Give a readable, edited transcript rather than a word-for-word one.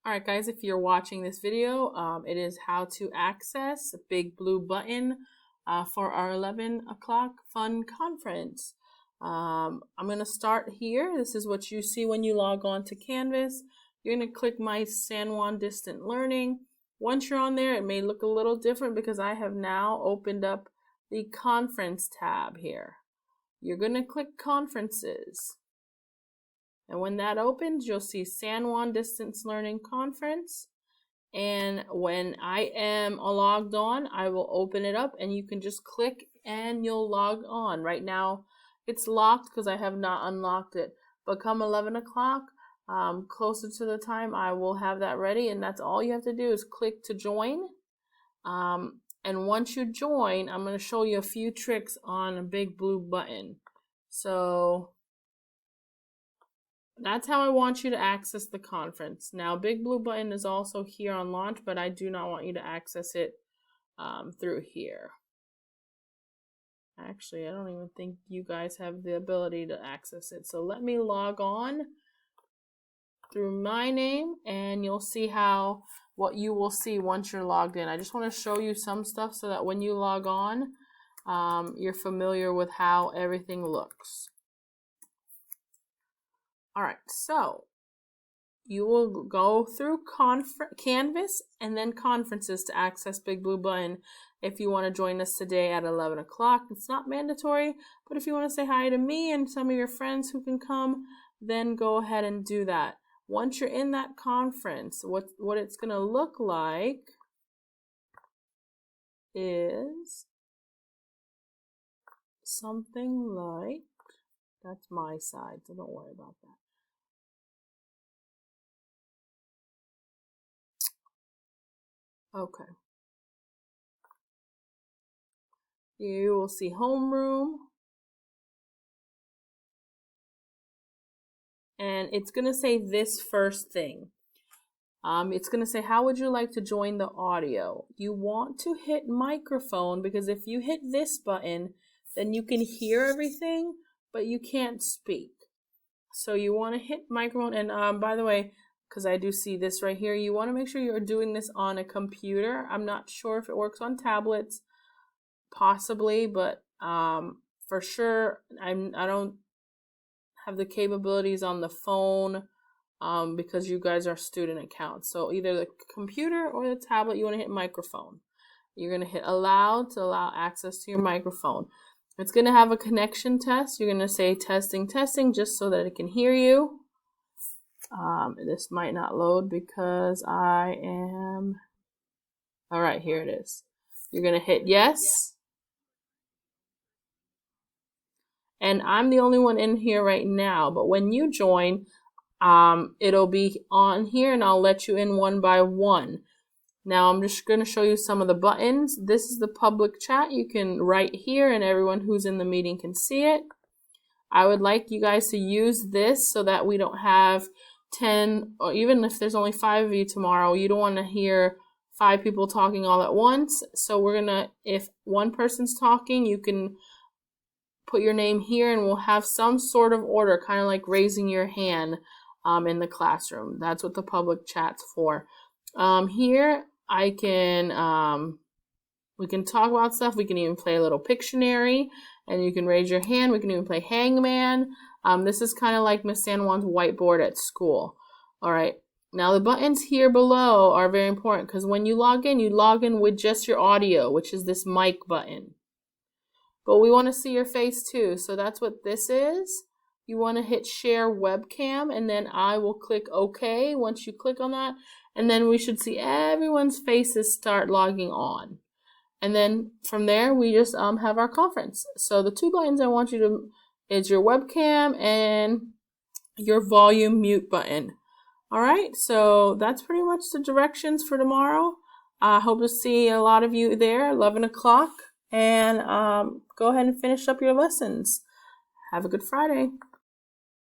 All right, guys, if you're watching this video, it is how to access the big blue button for our 11 o'clock fun conference. I'm going to start here. This is what you see when you log on to Canvas. You're going to click My San Juan Distant Learning. Once you're on there, it may look a little different because I have now opened up the Conference tab here. You're going to click Conferences. And when that opens, you'll see San Juan Distance Learning Conference. And when I am logged on, I will open it up and you can just click and you'll log on. Right now, it's locked because I have not unlocked it. But come 11 o'clock, closer to the time, I will have that ready. And that's all you have to do is click to join. And once you join, I'm going to show you a few tricks on a big blue button. So that's how I want you to access the conference. Now, Big Blue Button is also here on launch, but I do not want you to access it through here. Actually, I don't even think you guys have the ability to access it. So let me log on through my name, and you'll see what you will see once you're logged in. I just want to show you some stuff so that when you log on, you're familiar with how everything looks. All right, so you will go through Canvas and then Conferences to access Big Blue Button. If you want to join us today at 11 o'clock, it's not mandatory, but if you want to say hi to me and some of your friends who can come, then go ahead and do that. Once you're in that conference, what it's going to look like is something like, that's my side, so don't worry about that. Okay. You will see homeroom. And it's going to say this first thing. It's going to say, how would you like to join the audio? You want to hit microphone because if you hit this button, then you can hear everything, but you can't speak. So you want to hit microphone. And by the way, because I do see this right here, you want to make sure you're doing this on a computer. I'm not sure if it works on tablets, possibly, but for sure, I don't have the capabilities on the phone because you guys are student accounts. So either the computer or the tablet, you want to hit microphone. You're going to hit allow to allow access to your microphone. It's going to have a connection test. You're going to say testing, testing, just so that it can hear you. This might not load because I am... All right, here it is. You're going to hit yes. And I'm the only one in here right now, but when you join, it'll be on here and I'll let you in one by one. Now I'm just going to show you some of the buttons. This is the public chat. You can write here and everyone who's in the meeting can see it. I would like you guys to use this so that we don't have 10, or even if there's only 5 of you tomorrow, you don't want to hear 5 people talking all at once. So we're going to, if one person's talking, you can put your name here and we'll have some sort of order, kind of like raising your hand in the classroom. That's what the public chat's for. Here I can, we can talk about stuff. We can even play a little Pictionary and you can raise your hand. We can even play Hangman. This is kind of like Miss San Juan's whiteboard at school. All right. Now the buttons here below are very important because when you log in with just your audio, which is this mic button. But we want to see your face too. So that's what this is. You want to hit share webcam and then I will click OK once you click on that. And then we should see everyone's faces start logging on. And then from there, we just have our conference. So the 2 buttons I want you to is your webcam and your volume mute button. All right, so that's pretty much the directions for tomorrow. I hope to see a lot of you there, 11 o'clock. And go ahead and finish up your lessons. Have a good Friday.